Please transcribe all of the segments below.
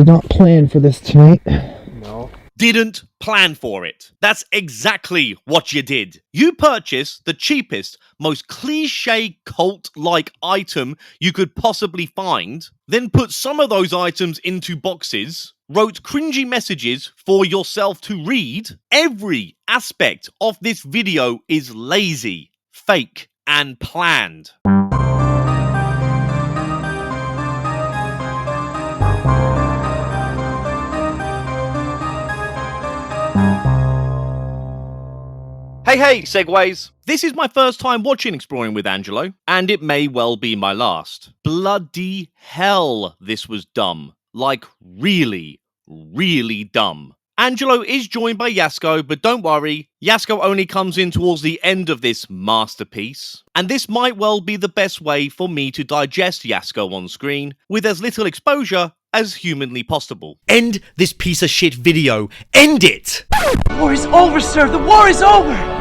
did not plan for this tonight. No. Didn't plan for it. That's exactly what you did. You purchased the cheapest, most cliche cult-like item you could possibly find, then put some of those items into boxes, wrote cringy messages for yourself to read. Every aspect of this video is lazy, fake, and planned. Hey, SEGways! This is my first time watching Exploring with Angelo, and it may well be my last. Bloody hell, this was dumb. Like, really, really dumb. Angelo is joined by Jasko, but don't worry, Jasko only comes in towards the end of this masterpiece, and this might well be the best way for me to digest Jasko on screen, with as little exposure as humanly possible. End this piece of shit video. End it! The war is over, sir! The war is over!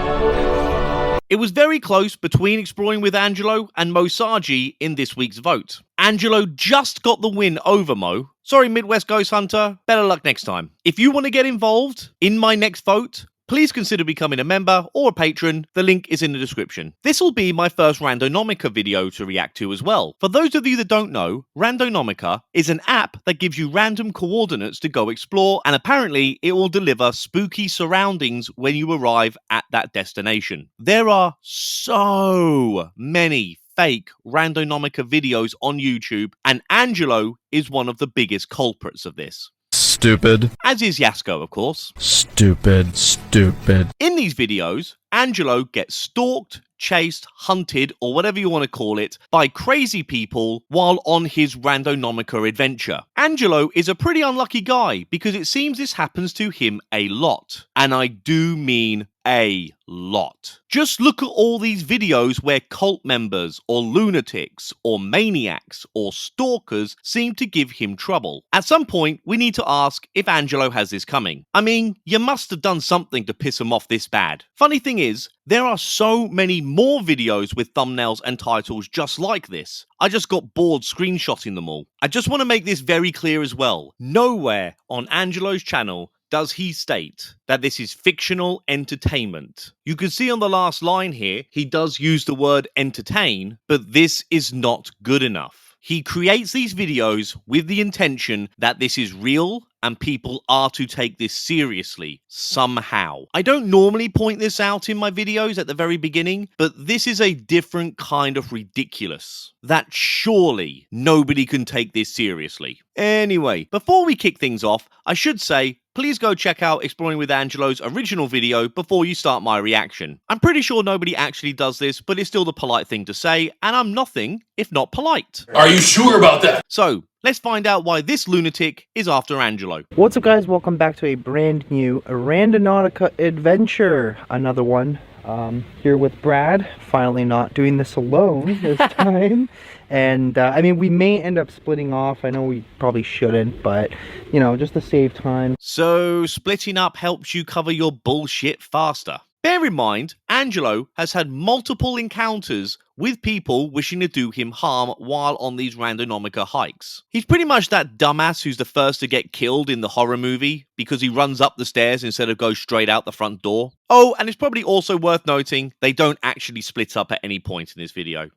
It was very close between Exploring with Angelo and Mo Saji in this week's vote. Angelo just got the win over Mo. Sorry, Midwest Ghost Hunter, better luck next time. If you want to get involved in my next vote, please consider becoming a member or a patron. The link is in the description. This will be my first Randonautica video to react to as well. For those of you that don't know, Randonautica is an app that gives you random coordinates to go explore, and apparently it will deliver spooky surroundings when you arrive at that destination. There are so many fake Randonautica videos on YouTube, and Angelo is one of the biggest culprits of this. Stupid. As is Jasko, of course. Stupid. Stupid. In these videos, Angelo gets stalked, chased, hunted, or whatever you want to call it, by crazy people while on his Randonautica adventure. Angelo is a pretty unlucky guy because it seems this happens to him a lot. And I do mean a lot. Just look at all these videos where cult members or lunatics or maniacs or stalkers seem to give him trouble. At some point, we need to ask if Angelo has this coming. I mean, you must have done something to piss him off this bad. Funny thing is, there are so many more videos with thumbnails and titles just like this. I just got bored screenshotting them all. I just want to make this very clear as well. Nowhere on Angelo's channel does he state that this is fictional entertainment. You can see on the last line here, he does use the word entertain, but this is not good enough. He creates these videos with the intention that this is real and people are to take this seriously somehow. I don't normally point this out in my videos at the very beginning, but this is a different kind of ridiculous that surely nobody can take this seriously. Anyway, before we kick things off, I should say, please go check out Exploring with Angelo's original video before you start my reaction. I'm pretty sure nobody actually does this, but it's still the polite thing to say, and I'm nothing if not polite. Are you sure about that? So, let's find out why this lunatic is after Angelo. What's up, guys? Welcome back to a brand new Randonautica adventure. Another one. Here with Brad. Finally not doing this alone this time. And, I mean, we may end up splitting off. I know we probably shouldn't, but, you know, just to save time. So, splitting up helps you cover your bullshit faster. Bear in mind, Angelo has had multiple encounters with people wishing to do him harm while on these Randonautica hikes. He's pretty much that dumbass who's the first to get killed in the horror movie because he runs up the stairs instead of go straight out the front door. Oh, and it's probably also worth noting, they don't actually split up at any point in this video.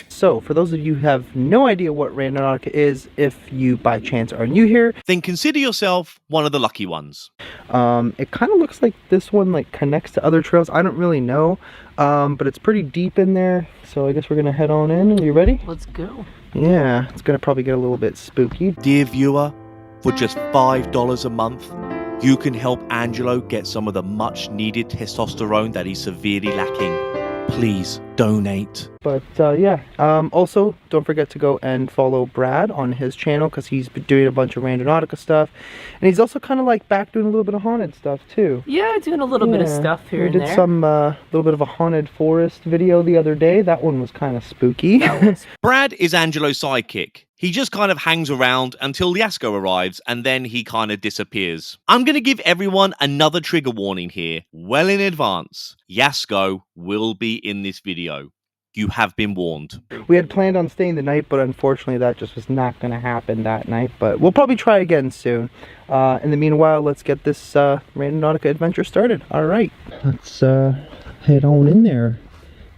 So, for those of you who have no idea what Randonautica is, if you by chance are new here, then consider yourself one of the lucky ones. It kind of looks like this one like connects to other trails. I don't really know, but it's pretty deep in there. So I guess we're gonna head on in. Are you ready? Let's go. Yeah, it's gonna probably get a little bit spooky. Dear viewer, for just $5 a month, you can help Angelo get some of the much needed testosterone that he's severely lacking. Please donate. But yeah, also don't forget to go and follow Brad on his channel because he's been doing a bunch of Randonautica stuff, and he's also kind of like back doing a little bit of haunted stuff too. Yeah, doing a little bit of stuff here and there. We did some little bit of a haunted forest video the other day. That one was kind of spooky. Brad is Angelo's sidekick. He just kind of hangs around until Jasko arrives, and then he kind of disappears. I'm going to give everyone another trigger warning here, well in advance. Jasko will be in this video. you have been warned. We had planned on staying the night, but unfortunately that just was not going to happen that night. But we'll probably try again soon. In the meanwhile, let's get this Randonautica adventure started. All right, let's head on in there,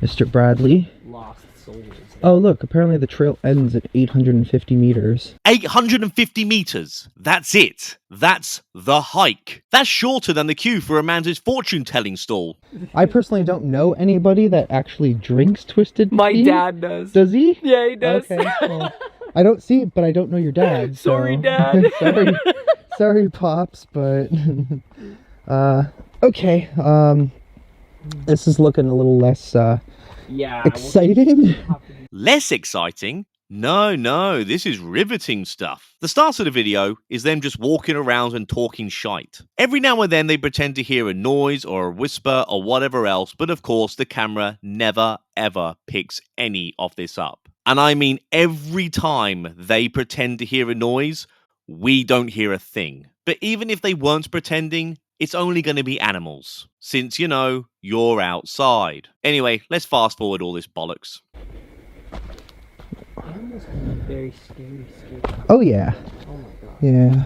Mr. Bradley. Lost souls. Oh, look, apparently the trail ends at 850 meters. 850 meters. That's it. That's the hike. That's shorter than the queue for Amanda's fortune-telling stall. I personally don't know anybody that actually drinks Twisted My Tea. dad does. Does he? Yeah, he does. Okay, well, I don't see it, but I don't know your dad. So. Sorry, Dad. sorry, Pops, but... okay, this is looking a little less, Yeah. exciting. Less exciting? No, this is riveting stuff. The start of the video is them just walking around and talking shite. Every now and then they pretend to hear a noise or a whisper or whatever else, but of course the camera never ever picks any of this up. And I mean every time they pretend to hear a noise, we don't hear a thing. But even if they weren't pretending, it's only going to be animals, since, you know, you're outside. Anyway, let's fast forward all this bollocks. Very scary. Oh, yeah. Oh my god. Yeah.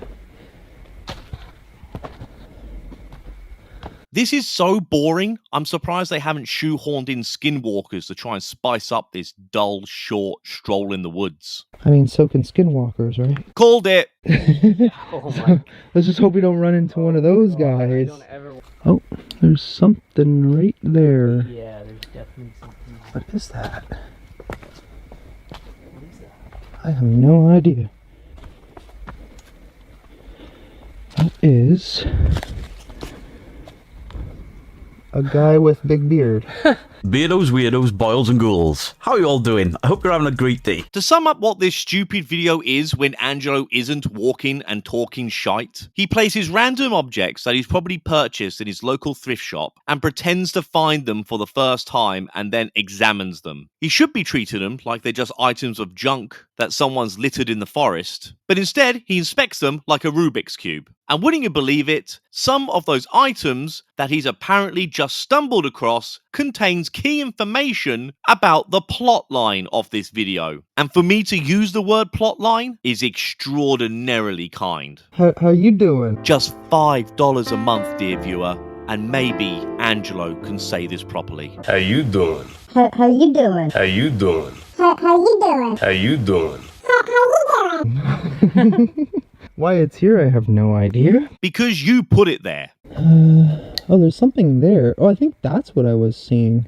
This is so boring, I'm surprised they haven't shoehorned in skinwalkers to try and spice up this dull, short stroll in the woods. I mean, so can skinwalkers, right? Called it! Oh my. Let's just hope we don't run into one of those guys. Don't ever. Oh, there's something right there. Yeah, there's definitely something. What is that? What is that? I have no idea. That is a guy with big beard. Beardos, weirdos, boils and ghouls. How are you all doing? I hope you're having a great day. To sum up what this stupid video is when Angelo isn't walking and talking shite, he places random objects that he's probably purchased in his local thrift shop and pretends to find them for the first time and then examines them. He should be treating them like they're just items of junk that someone's littered in the forest, but instead he inspects them like a Rubik's Cube. And wouldn't you believe it, some of those items that he's apparently just stumbled across contains key information about the plot line of this video. And for me to use the word plot line is extraordinarily kind. How you doing? Just $5 a month, dear viewer, and maybe Angelo can say this properly. How you doing? How you doing? How you doing? How you doing? How you doing? How you doing? Why it's here, I have no idea. Because you put it there. Oh, there's something there. Oh, I think that's what I was seeing.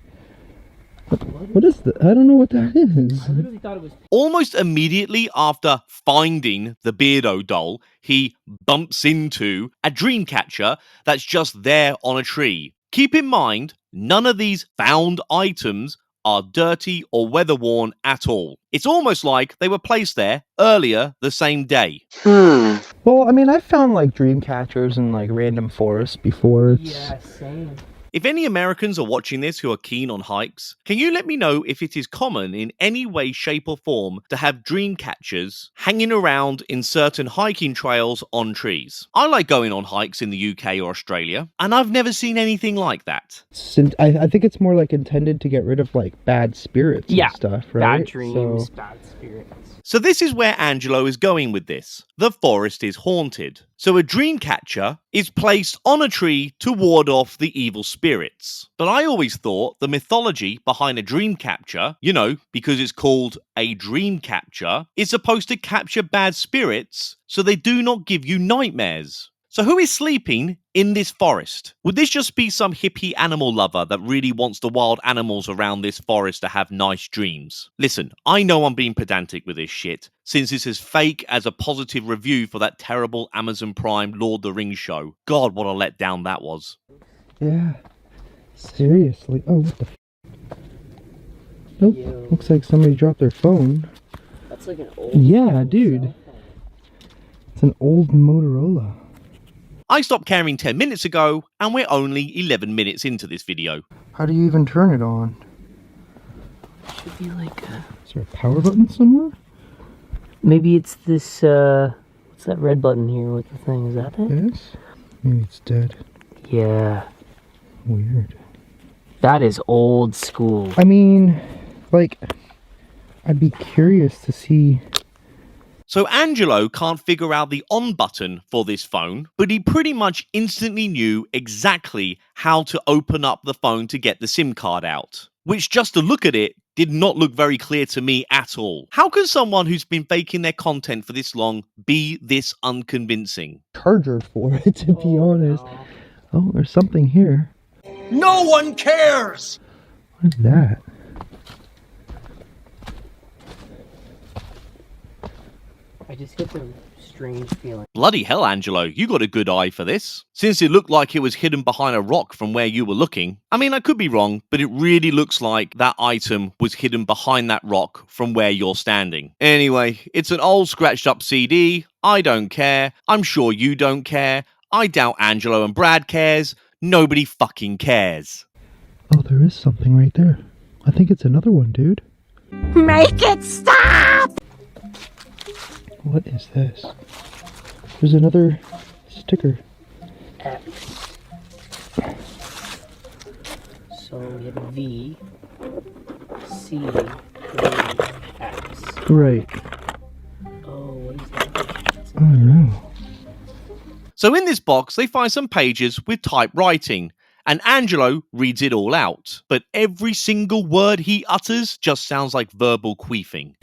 What is that? I don't know what that is. I literally thought it was. Almost immediately after finding the Beardo doll, he bumps into a dream catcher that's just there on a tree. Keep in mind, none of these found items are dirty or weather-worn at all. It's almost like they were placed there earlier the same day. Well, I mean, I've found like dream catchers in like random forests before. Yeah, same. If any Americans are watching this who are keen on hikes, can you let me know if it is common in any way, shape or form to have dream catchers hanging around in certain hiking trails on trees? I like going on hikes in the UK or Australia, and I've never seen anything like that. I think it's more like intended to get rid of like bad spirits Yeah, and stuff, right? Bad dreams, So, bad spirits. So this is where Angelo is going with this. The forest is haunted. So a dream catcher is placed on a tree to ward off the evil spirits. But I always thought the mythology behind a dream catcher, you know, because it's called a dream catcher, is supposed to capture bad spirits so they do not give you nightmares. So who is sleeping in this forest? Would this just be some hippie animal lover that really wants the wild animals around this forest to have nice dreams? Listen, I know I'm being pedantic with this shit, since it's as fake as a positive review for that terrible Amazon Prime Lord of the Rings show. God, what a letdown that was. yeah. Seriously. Oh, what the Nope. Yo. Looks like somebody dropped their phone. That's like an old. Yeah, dude. It's an old Motorola. I stopped caring 10 minutes ago, and we're only 11 minutes into this video. How do you even turn it on? Should be like. Is there a power button somewhere? Maybe it's this. What's that red button here with the thing? Is that it? Yes. Maybe it's dead. Yeah. Weird. That is old school. I mean, Like, I'd be curious to see. So Angelo can't figure out the on button for this phone, but he pretty much instantly knew exactly how to open up the phone to get the SIM card out, which just to look at it did not look very clear to me at all. How can someone who's been faking their content for this long be this unconvincing? Charger for it, to be honest. Oh, there's something here. No one cares! What is that? I just get the strange feeling. Bloody hell, Angelo, you got a good eye for this. Since it looked like it was hidden behind a rock from where you were looking. I mean, I could be wrong, but it really looks like that item was hidden behind that rock from where you're standing. Anyway, it's an old scratched up CD. I don't care. I'm sure you don't care. I doubt Angelo and Brad cares. Nobody fucking cares. Oh, there is something right there. I think it's another one, dude. Make it stop! What is this? There's another sticker. X. So we had V, C, X. Right. Oh, what is that? I don't know. So in this box, they find some pages with typewriting, and Angelo reads it all out. But every single word he utters just sounds like verbal queefing.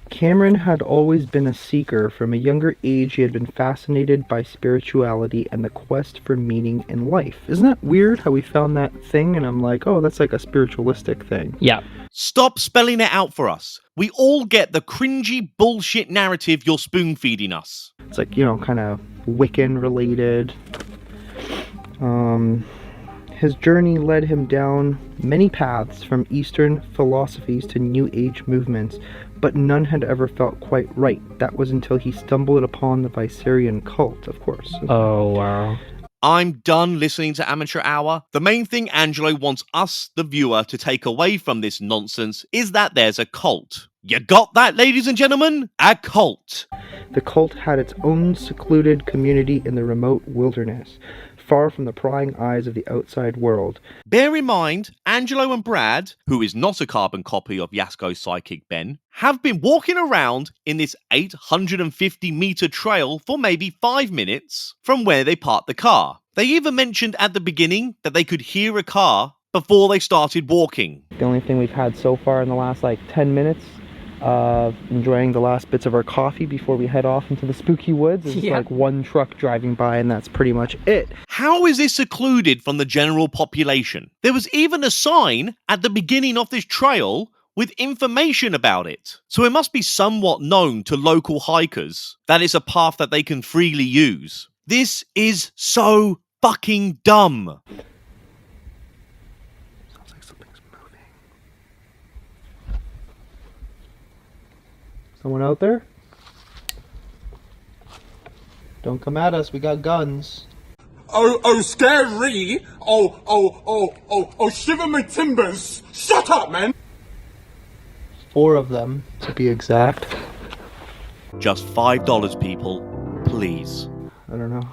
Cameron had always been a seeker. From a younger age, he had been fascinated by spirituality and the quest for meaning in life. Isn't that weird how we found that thing? And I'm like, oh, that's like a spiritualistic thing. Yeah. Stop spelling it out for us. We all get the cringy bullshit narrative you're spoon feeding us. It's like, you know, kind of Wiccan related. His journey led him down many paths, from Eastern philosophies to New Age movements, but none had ever felt quite right. That was until he stumbled upon the Viserian cult, of course. Oh, wow. I'm done listening to Amateur Hour. The main thing Angelo wants us, the viewer, to take away from this nonsense is that there's a cult. You got that, ladies and gentlemen? A cult. The cult had its own secluded community in the remote wilderness, far from the prying eyes of the outside world. Bear in mind, Angelo and Brad, who is not a carbon copy of Jasko's psychic Ben, have been walking around in this 850-meter trail for maybe 5 minutes from where they parked the car. They even mentioned at the beginning that they could hear a car before they started walking. The only thing we've had so far in the last 10 minutes of enjoying the last bits of our coffee before we head off into the spooky woods is one truck driving by, and that's pretty much it. How is this secluded from the general population? There was even a sign at the beginning of this trail with information about it. So it must be somewhat known to local hikers that it's a path that they can freely use. This is so fucking dumb. Sounds like something's moving. Someone out there? Don't come at us, we got guns. Oh, scary! Oh, shiver my timbers! Shut up, man! 4 of them, to be exact. Just $5, people. Please. I don't know.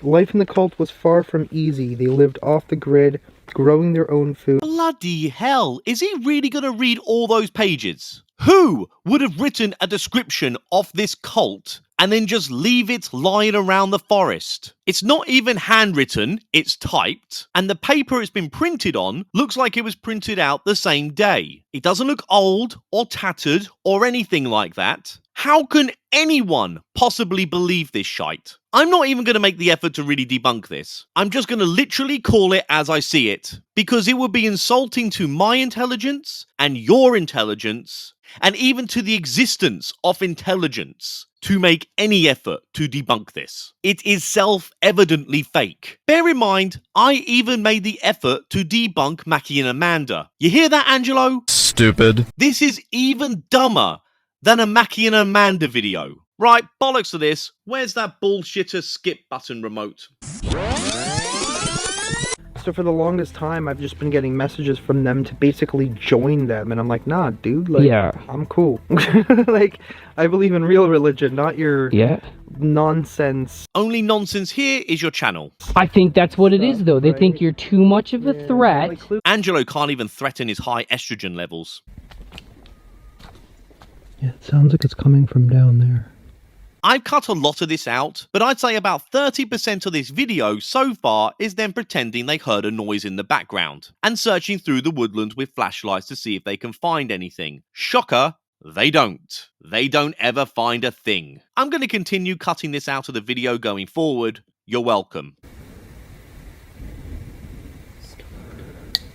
Life in the cult was far from easy. They lived off the grid, growing their own food. Bloody hell, is he really going to read all those pages? Who would have written a description of this cult and then just leave it lying around the forest? It's not even handwritten, it's typed, and the paper it's been printed on looks like it was printed out the same day. It doesn't look old or tattered or anything like that. How can anyone possibly believe this shite? I'm not even going to make the effort to really debunk this. I'm just going to literally call it as I see it, because it would be insulting to my intelligence and your intelligence, and even to the existence of intelligence, to make any effort to debunk this. It is self-evidently fake. Bear in mind, I even made the effort to debunk Mackie and Amanda. You hear that, Angelo? Stupid. This is even dumber than a Mackie and Amanda video. Right, bollocks to this. Where's that bullshitter skip button remote? so for the longest time, I've just been getting messages from them to basically join them, and I'm like, nah, dude, like, Yeah. I'm cool. Like, I believe in real religion, not your nonsense. Only nonsense here is your channel. I think that's what it is, though. They think you're too much of a threat. Like, Angelo can't even threaten his high estrogen levels. yeah, it sounds like it's coming from down there. I've cut a lot of this out, but I'd say about 30% of this video so far is them pretending they heard a noise in the background and searching through the woodland with flashlights to see if they can find anything. Shocker, they don't. They don't ever find a thing. I'm going to continue cutting this out of the video going forward. You're welcome.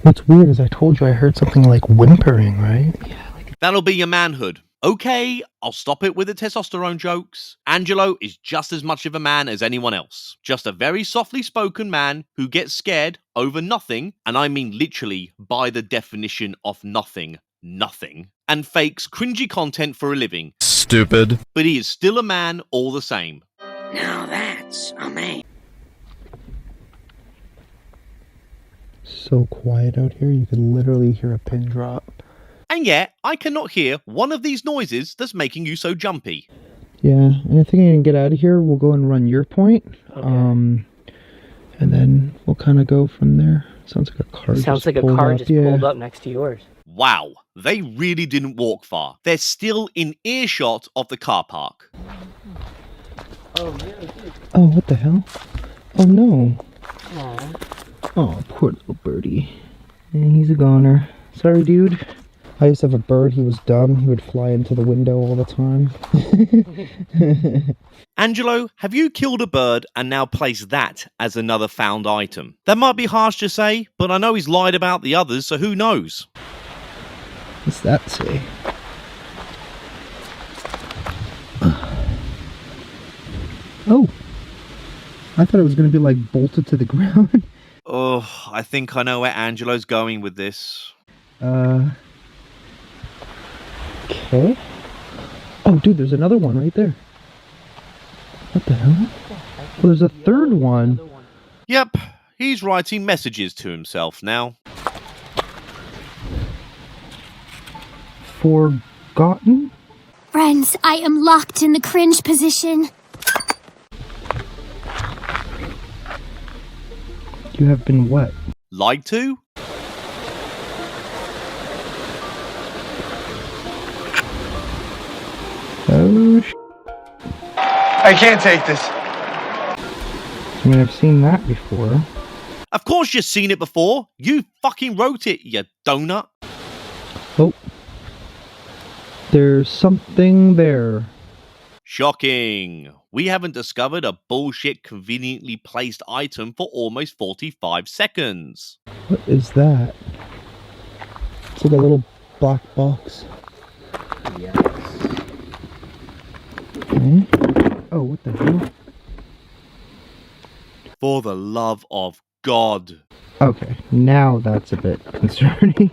What's weird is I told you I heard something like whimpering, right? That'll be your manhood. Okay, I'll stop it with the testosterone jokes. Angelo is just as much of a man as anyone else. Just a very softly spoken man who gets scared over nothing, and I mean literally by the definition of nothing, and fakes cringy content for a living. Stupid. But he is still a man all the same. Now that's a man. So quiet out here, you could literally hear a pin drop. And yet, I cannot hear one of these noises that's making you so jumpy. Yeah, and I think I can get out of here. We'll go and run your point. Okay. And then we'll kind of go from there. Sounds like a car Sounds like a car just pulled up next to yours. Wow, they really didn't walk far. They're still in earshot of the car park. Oh, yeah. Oh, what the hell? Oh, no. Aw. Oh, poor little birdie. Yeah, he's a goner. Sorry, dude. I used to have a bird. He was dumb. He would fly into the window all the time. Angelo, have you killed a bird and now placed that as another found item? That might be harsh to say, but I know he's lied about the others, so who knows? What's that say? Oh. I thought it was going to be like bolted to the ground. Oh, I think I know where Angelo's going with this. Okay. Oh, dude, there's another one right there. What the hell? Well, there's a third one. Yep, he's writing messages to himself now. Forgotten? Friends, I am locked in the cringe position. You have been what? Lied to? Oh, I can't take this. I mean, I've seen that before. Of course you've seen it before. You fucking wrote it, you donut. Oh. There's something there. Shocking. We haven't discovered a bullshit conveniently placed item for almost 45 seconds. What is that? It's like a little black box. Yes. Okay. Oh, what the hell? For the love of God. Okay, now that's a bit concerning.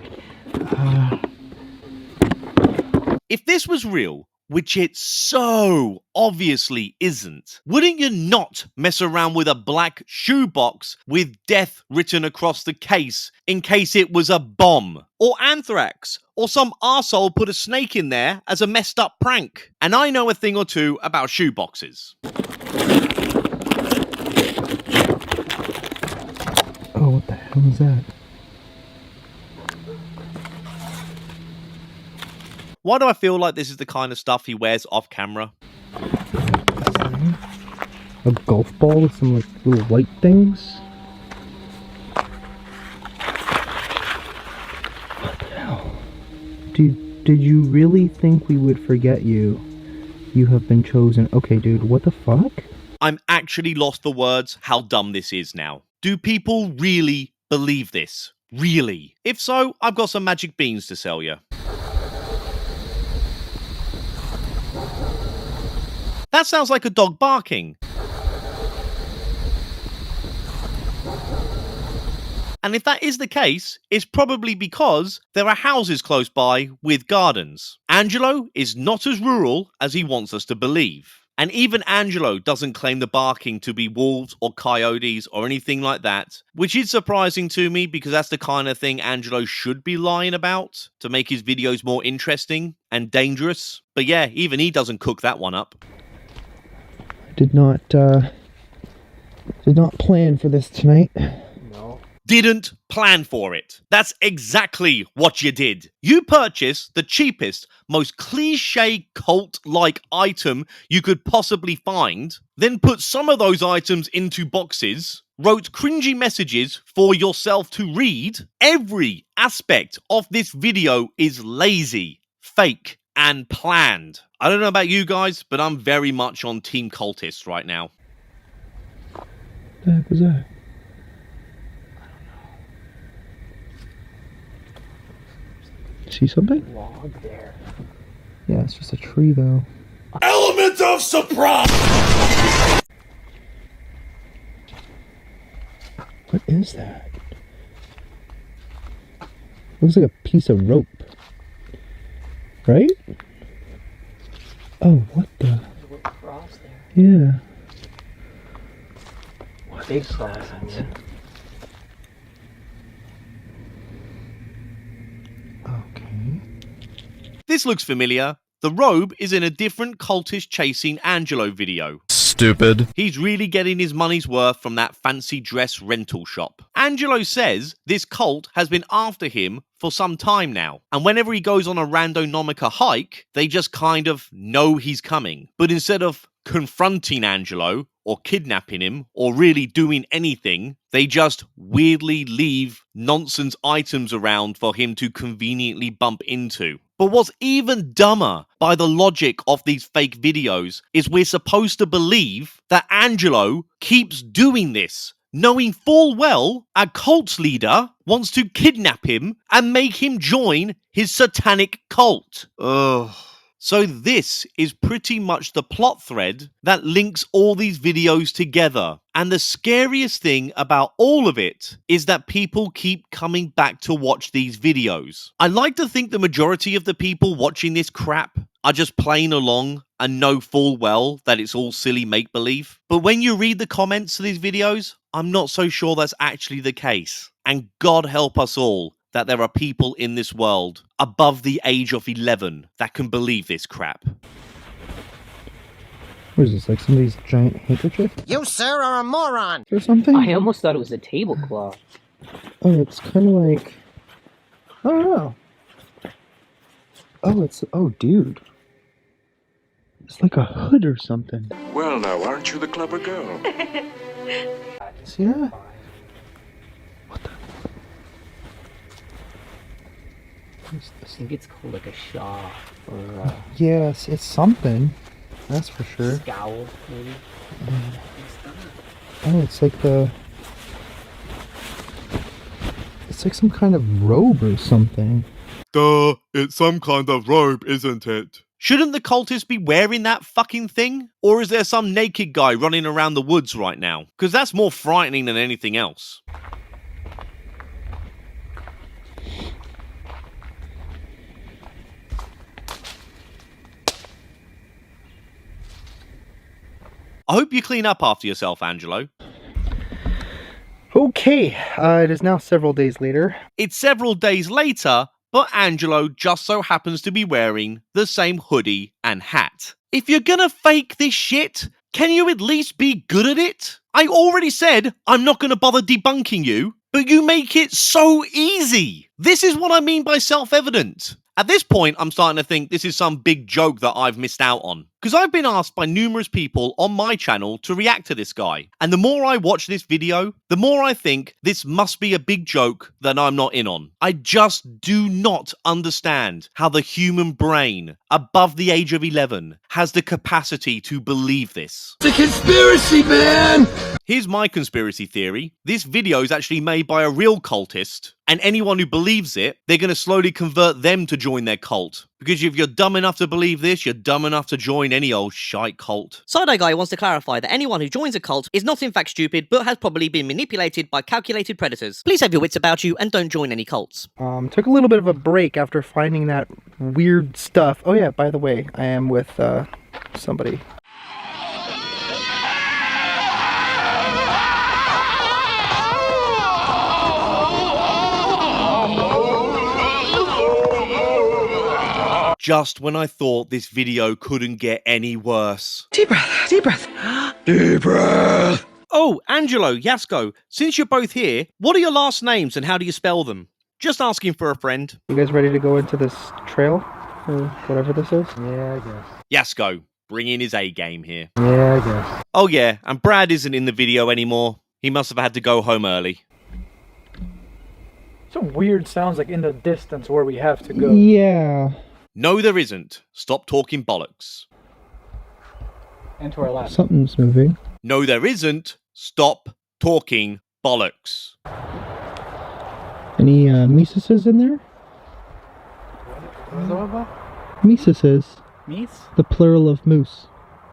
If this was real, which it so obviously isn't, wouldn't you not mess around with a black shoebox with death written across the case in case it was a bomb or anthrax or some arsehole put a snake in there as a messed up prank? And I know a thing or two about shoeboxes. Oh, what the hell is that? Why do I feel like this is the kind of stuff he wears off camera? A golf ball with some like little white things? What the hell? Did you really think we would forget you? You have been chosen. Okay, dude, what the fuck? I'm actually lost for words how dumb this is now. Do people really believe this? Really? If so, I've got some magic beans to sell you. That sounds like a dog barking. And if that is the case, it's probably because there are houses close by with gardens. Angelo is not as rural as he wants us to believe. And even Angelo doesn't claim the barking to be wolves or coyotes or anything like that, which is surprising to me because that's the kind of thing Angelo should be lying about to make his videos more interesting and dangerous. But yeah, even he doesn't cook that one up. Did not plan for this tonight. Didn't plan for it. That's exactly what you did. You purchased the cheapest, most cliche cult-like item you could possibly find, then put some of those items into boxes, wrote cringy messages for yourself to read. Every aspect of this video is lazy, fake, and planned. I don't know about you guys, but I'm very much on Team Cultist right now. What the heck was that? See something? Log there. Yeah, it's just a tree though. Element of surprise! What is that? Looks like a piece of rope. Right? Oh, what the? There's a little cross there. Yeah. What big cross, I mean. Okay. This looks familiar. The robe is in a different cultist chasing Angelo video. Stupid. He's really getting his money's worth from that fancy dress rental shop. Angelo says this cult has been after him for some time now, and whenever he goes on a Randonautica hike, they just kind of know he's coming. But instead of confronting Angelo, or kidnapping him, or really doing anything, they just weirdly leave nonsense items around for him to conveniently bump into. But what's even dumber by the logic of these fake videos is we're supposed to believe that Angelo keeps doing this, knowing full well a cult leader wants to kidnap him and make him join his satanic cult. Ugh. So this is pretty much the plot thread that links all these videos together. And the scariest thing about all of it is that people keep coming back to watch these videos. I like to think the majority of the people watching this crap are just playing along and know full well that it's all silly make-believe. But when you read the comments to these videos, I'm not so sure that's actually the case. And God help us all that there are people in this world above the age of 11 that can believe this crap. What is this, like somebody's giant handkerchief? You, sir, are a moron! Or something? I almost thought it was a tablecloth. Oh, it's kind of like... I don't know. Oh, it's... Oh, dude. It's like a hood or something. Well, now, aren't you the clever girl? See that? What the... I think it's called like a shaw or Yes, it's something. That's for sure. scowl, maybe. Oh, it's like the... It's like some kind of robe or something. Duh, it's some kind of robe, isn't it? Shouldn't the cultists be wearing that fucking thing? Or is there some naked guy running around the woods right now? Because that's more frightening than anything else. I hope you clean up after yourself, Angelo. Okay, it is now several days later. It's several days later, but Angelo just so happens to be wearing the same hoodie and hat. If you're gonna fake this shit, can you at least be good at it? I already said I'm not gonna bother debunking you, but you make it so easy. This is what I mean by self-evident. At this point, I'm starting to think this is some big joke that I've missed out on. Because I've been asked by numerous people on my channel to react to this guy. And the more I watch this video, the more I think this must be a big joke that I'm not in on. I just do not understand how the human brain, above the age of 11, has the capacity to believe this. It's a conspiracy, man! Here's my conspiracy theory. This video is actually made by a real cultist, and anyone who believes it, they're going to slowly convert them to join their cult. Because if you're dumb enough to believe this, you're dumb enough to join any old shite cult. Side-Eye Guy wants to clarify that anyone who joins a cult is not in fact stupid, but has probably been manipulated by calculated predators. Please have your wits about you and don't join any cults. Took a little bit of a break after finding that weird stuff. Oh yeah, by the way, I am with, somebody. Just when I thought this video couldn't get any worse. Deep breath, deep breath, deep breath. Oh, Angelo, Jasko, since you're both here, what are your last names and how do you spell them? Just asking for a friend. You guys ready to go into this trail? Or whatever this is? Yeah, I guess. Jasko, bringing his A game here. Yeah, I guess. Oh yeah, and Brad isn't in the video anymore. He must have had to go home early. Some weird sounds like in the distance where we have to go. Yeah. No, there isn't. Stop talking bollocks. Into our last. Something's moving. No, there isn't. Stop talking bollocks. Any Miseses in there? What is that about? Miseses. Meats? The plural of moose.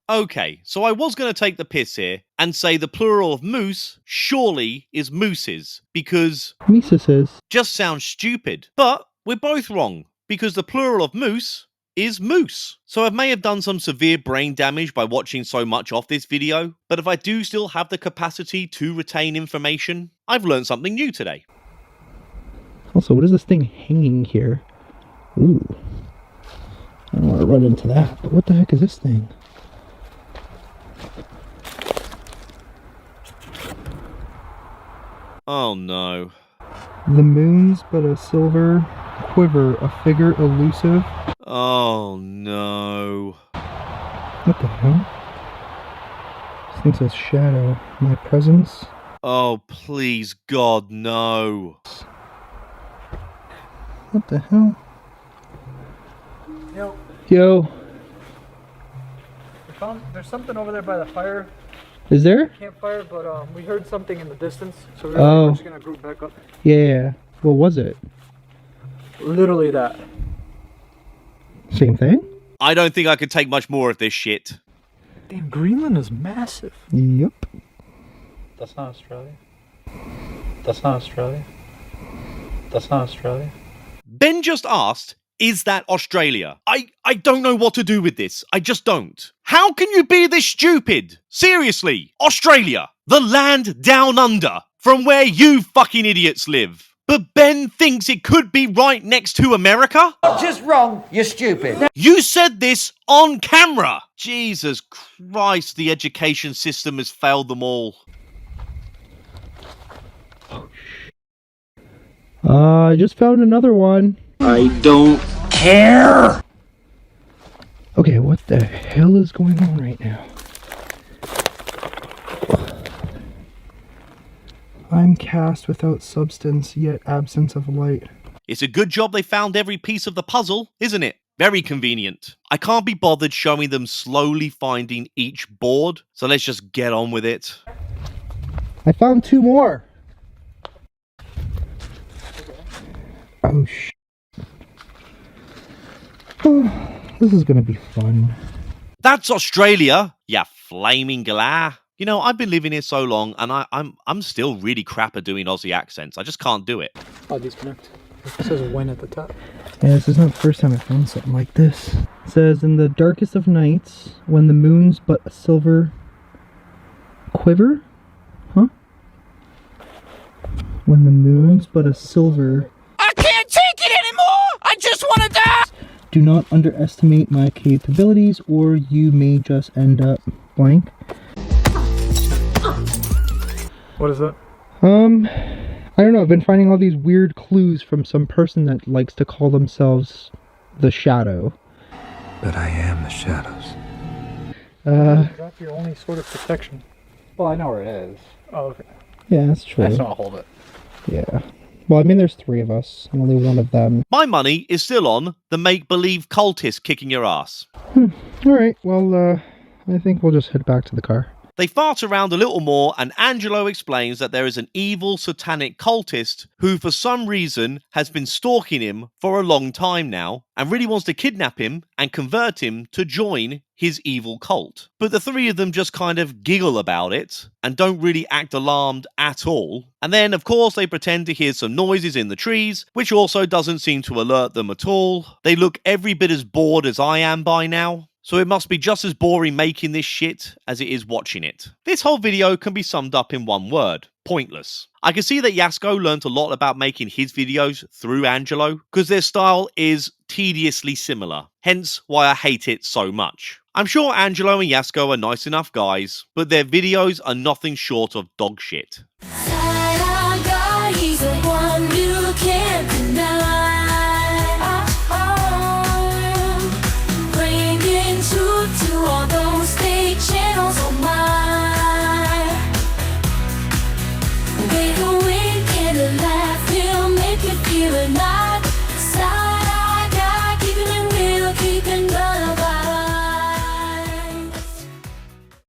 Okay, so I was going to take the piss here and say the plural of moose surely is mooses, because Miseses. just sounds stupid. But we're both wrong, because the plural of moose is moose. So I may have done some severe brain damage by watching so much of this video, but if I do still have the capacity to retain information, I've learned something new today. Also, what is this thing hanging here? Ooh. I don't want to run into that, but what the heck is this thing? Oh no. The moon's but a silver quiver, a figure elusive. Oh no. What the hell? This thing says shadow. My presence. Oh, please, God, no. What the hell? Yo, Yo. there's something over there by the fire. Is there? Campfire, but we heard something in the distance, so Oh. we're just gonna group back up. Yeah. What was it? Literally that. Same thing? I don't think I could take much more of this shit. Damn, Greenland is massive. Yep. That's not Australia. That's not Australia. That's not Australia. Ben just asked, is that Australia? I don't know what to do with this. I just don't. How can you be this stupid? Seriously, Australia, the land down under, from where you fucking idiots live. But Ben thinks it could be right next to America? Just wrong, you're stupid. You said this on camera. Jesus Christ, the education system has failed them all. I just found another one. I don't care. Okay, what the hell is going on right now? I'm cast without substance, yet absence of light. It's a good job they found every piece of the puzzle, isn't it? Very convenient. I can't be bothered showing them slowly finding each board, so let's just get on with it. I found two more. Oh, oh, this is gonna be fun. That's Australia, ya flaming galah. You know, I've been living here so long, and I'm still really crap at doing Aussie accents. I just can't do it. Oh, disconnect. It says win at the top. Yeah, this is not the first time I've found something like this. It says, in the darkest of nights, when the moon's but a silver quiver? Huh? When the moon's but a silver... I can't take it anymore! I just want to die! Do not underestimate my capabilities, or you may just end up blank. What is that? I don't know, I've been finding all these weird clues from some person that likes to call themselves the Shadow. But I am the shadows. Drop your only sort of protection. Well, I know where it is. Oh, okay. Yeah, that's true. That's not hold it. Yeah. Well, I mean, there's three of us, and only one of them. My money is still on the make-believe cultist kicking your ass. Alright, well, I think we'll just head back to the car. They fart around a little more, and Angelo explains that there is an evil satanic cultist who for some reason has been stalking him for a long time now and really wants to kidnap him and convert him to join his evil cult. But the three of them just kind of giggle about it and don't really act alarmed at all. And then, of course, they pretend to hear some noises in the trees, which also doesn't seem to alert them at all. They look every bit as bored as I am by now. so it must be just as boring making this shit as it is watching it. This whole video can be summed up in one word: pointless. I can see that Jasko learnt a lot about making his videos through Angelo, because their style is tediously similar, hence why I hate it so much. I'm sure Angelo and Jasko are nice enough guys, but their videos are nothing short of dog shit. He's the one you can't deny. Bringing truth to all those fake channels of mine. They